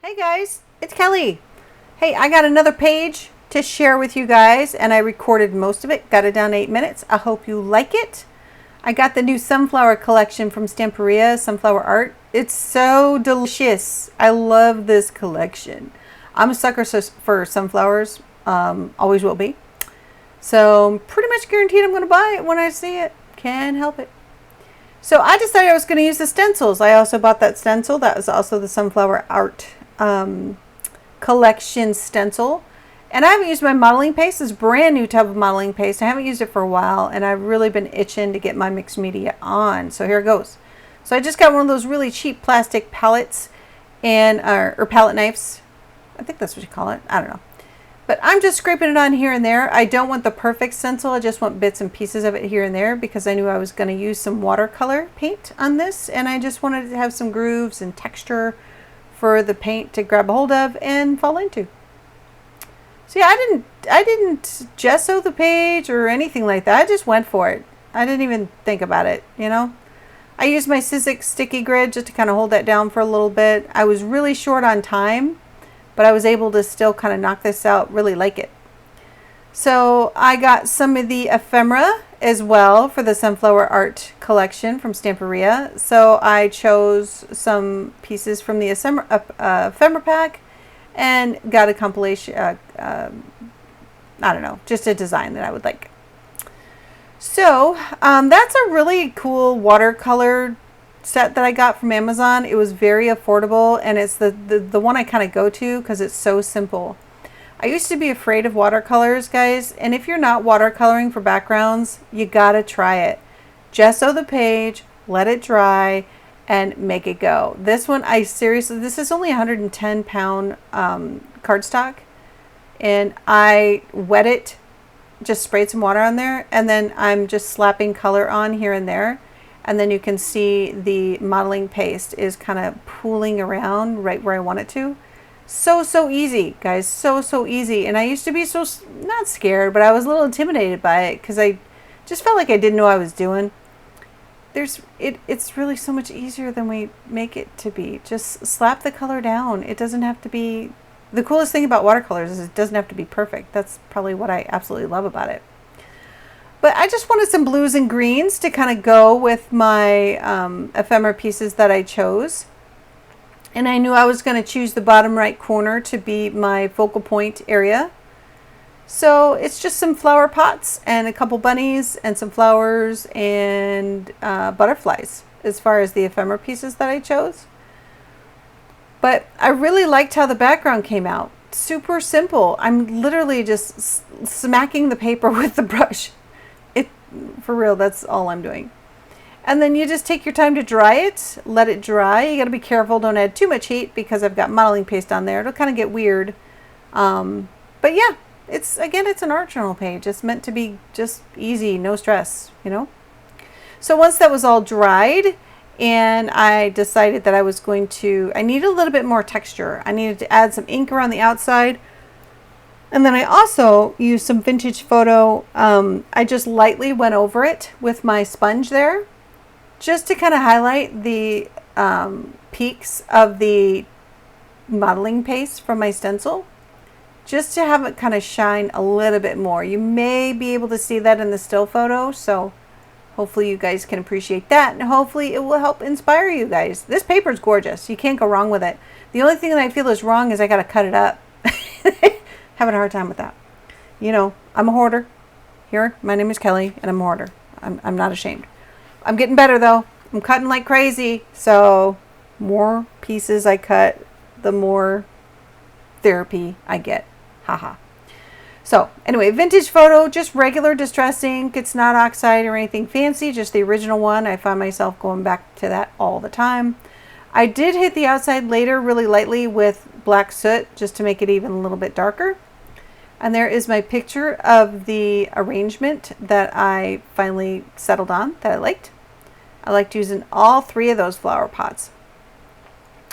Hey guys, it's Kelly. Hey, I got another page to share with you guys and I recorded most of it, got it down to 8 minutes. I hope you like it. I got the new sunflower collection from Stamperia, Sunflower Art. It's so delicious. I love this collection. I'm a sucker for sunflowers, always will be. So pretty much guaranteed I'm going to buy it when I see it. Can't help it. So I decided I was going to use the stencils. I also bought that stencil. That was also the Sunflower Art collection stencil. And I haven't used my modeling paste. This is brand new tub of modeling paste. I haven't used it for a while and I've really been itching to get my mixed media on. So here it goes. So I just got one of those really cheap plastic palettes and or palette knives. I think that's what you call it. I don't know. But I'm just scraping it on here and there. I don't want the perfect stencil. I just want bits and pieces of it here and there because I knew I was going to use some watercolor paint on this. And I just wanted to have some grooves and texture for the paint to grab a hold of and fall into. So yeah, I didn't gesso the page or anything like that. I just went for it. I didn't even think about it, you know. I used my Sizzix sticky grid just to kind of hold that down for a little bit. I was really short on time, but I was able to still kind of knock this out, really like it. So I got some of the ephemera as well for the Sunflower Art collection from Stamperia. So I chose some pieces from the ephemera pack and got a compilation, I don't know, just a design that I would like. So that's a really cool watercolor set that I got from Amazon. It was very affordable and it's the one I kind of go to because it's so simple. I used to be afraid of watercolors, guys, and if you're not watercoloring for backgrounds, you gotta try it. Gesso the page, let it dry, and make it go. This one, this is only 110 pound cardstock, and I wet it, just sprayed some water on there, and then I'm just slapping color on here and there, and then you can see the modeling paste is kind of pooling around right where I want it to. So easy, guys, so easy. And I used to be so not scared, but I was a little intimidated by it because I just felt like I didn't know what I was doing. It's really so much easier than we make it to be. Just slap the color down. It doesn't have to be. The coolest thing about watercolors is it doesn't have to be perfect. That's probably what I absolutely love about it. But I just wanted some blues and greens to kind of go with my ephemera pieces that I chose. And I knew I was going to choose the bottom right corner to be my focal point area. So it's just some flower pots and a couple bunnies and some flowers and butterflies as far as the ephemera pieces that I chose. But I really liked how the background came out. Super simple. I'm literally just smacking the paper with the brush. For real, that's all I'm doing. And then you just take your time to dry it, let it dry. You got to be careful, don't add too much heat because I've got modeling paste on there. It'll kind of get weird. But yeah, it's an art journal page. It's meant to be just easy, no stress, you know. So once that was all dried and I decided that I needed a little bit more texture. I needed to add some ink around the outside. And then I also used some vintage photo. I just lightly went over it with my sponge there, just to kind of highlight the peaks of the modeling paste from my stencil, just to have it kind of shine a little bit more. You may be able to see that in the still photo, so hopefully you guys can appreciate that, and hopefully it will help inspire you guys. This paper is gorgeous. You can't go wrong with it. The only thing that I feel is wrong is I got to cut it up. Having a hard time with that. You know, I'm a hoarder. Here, my name is Kelly, and I'm a hoarder. I'm not ashamed. I'm getting better though. I'm cutting like crazy. So more pieces I cut, the more therapy I get. Haha. So anyway, vintage photo, just regular distress ink. It's not oxide or anything fancy, just the original one. I find myself going back to that all the time. I did hit the outside later really lightly with black soot just to make it even a little bit darker. And there is my picture of the arrangement that I finally settled on that I liked. I liked using all three of those flower pots.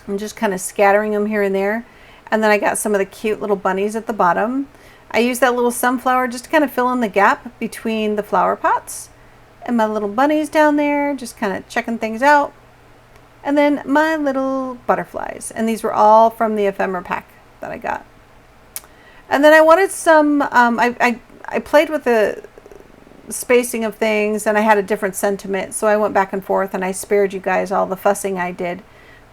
I'm just kind of scattering them here and there. And then I got some of the cute little bunnies at the bottom. I used that little sunflower just to kind of fill in the gap between the flower pots. And my little bunnies down there, just kind of checking things out. And then my little butterflies. And these were all from the ephemera pack that I got. And then I wanted some, I played with the spacing of things, and I had a different sentiment, so I went back and forth, and I spared you guys all the fussing I did.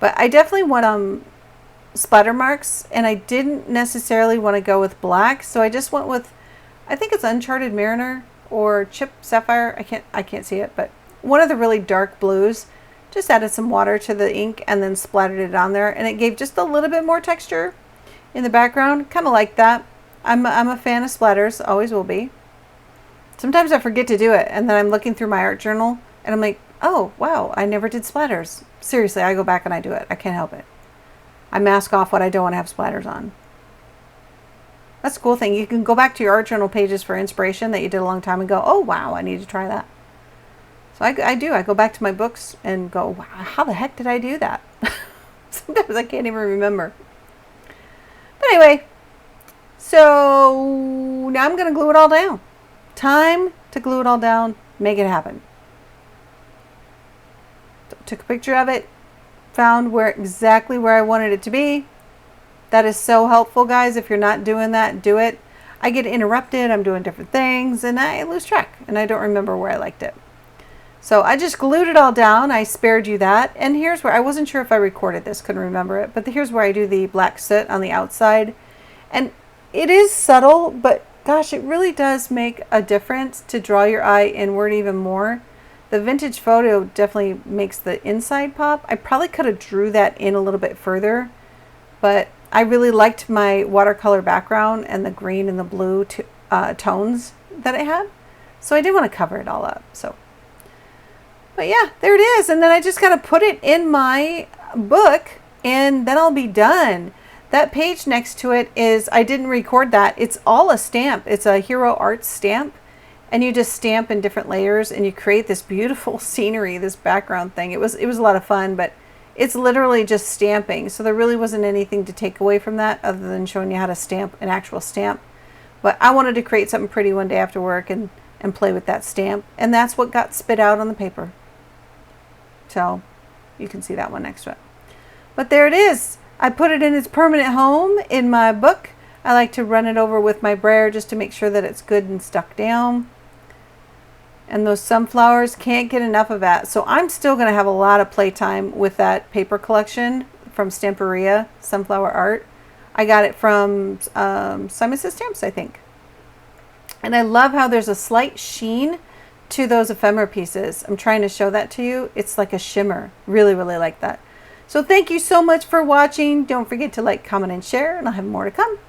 But I definitely want splatter marks, and I didn't necessarily want to go with black, so I just went with, I think it's Uncharted Mariner or Chip Sapphire. I can't see it, but one of the really dark blues. Just added some water to the ink and then splattered it on there, and it gave just a little bit more texture in the background. Kind of like that. I'm a fan of splatters, always will be. Sometimes I forget to do it, and then I'm looking through my art journal and I'm like, oh wow, I never did splatters. Seriously, I go back and I do it. I can't help it. I mask off what I don't want to have splatters on. That's a cool thing. You can go back to your art journal pages for inspiration that you did a long time ago. Oh wow, I need to try that. So I do. I go back to my books and go, wow, how the heck did I do that? Sometimes I can't even remember. But anyway, so now I'm going to glue it all down. Time to glue it all down, make it happen. So, took a picture of it, found exactly where I wanted it to be. That is so helpful, guys. If you're not doing that, do it. I get interrupted. I'm doing different things, and I lose track, and I don't remember where I liked it. So I just glued it all down. I spared you that. And here's where, I wasn't sure if I recorded this, couldn't remember it, but here's where I do the black soot on the outside. And it is subtle, but gosh, it really does make a difference to draw your eye inward even more. The vintage photo definitely makes the inside pop. I probably could have drew that in a little bit further, but I really liked my watercolor background and the green and the blue tones that it had. So I did want to cover it all up. But yeah, there it is. And then I just got to put it in my book, and then I'll be done. That page next to it is, I didn't record that. It's all a stamp. It's a Hero Arts stamp. And you just stamp in different layers, and you create this beautiful scenery, this background thing. It was a lot of fun, but it's literally just stamping. So there really wasn't anything to take away from that other than showing you how to stamp an actual stamp. But I wanted to create something pretty one day after work and play with that stamp. And that's what got spit out on the paper. So you can see that one next to it. But there it is. I put it in its permanent home in my book. I like to run it over with my brayer just to make sure that it's good and stuck down. And those sunflowers, can't get enough of that. So I'm still going to have a lot of playtime with that paper collection from Stamperia, Sunflower Art. I got it from Simon Says Stamps, I think. And I love how there's a slight sheen to those ephemera pieces. I'm trying to show that to you. It's like a shimmer. Really, really like that. So thank you so much for watching. Don't forget to like, comment, and share, and I'll have more to come.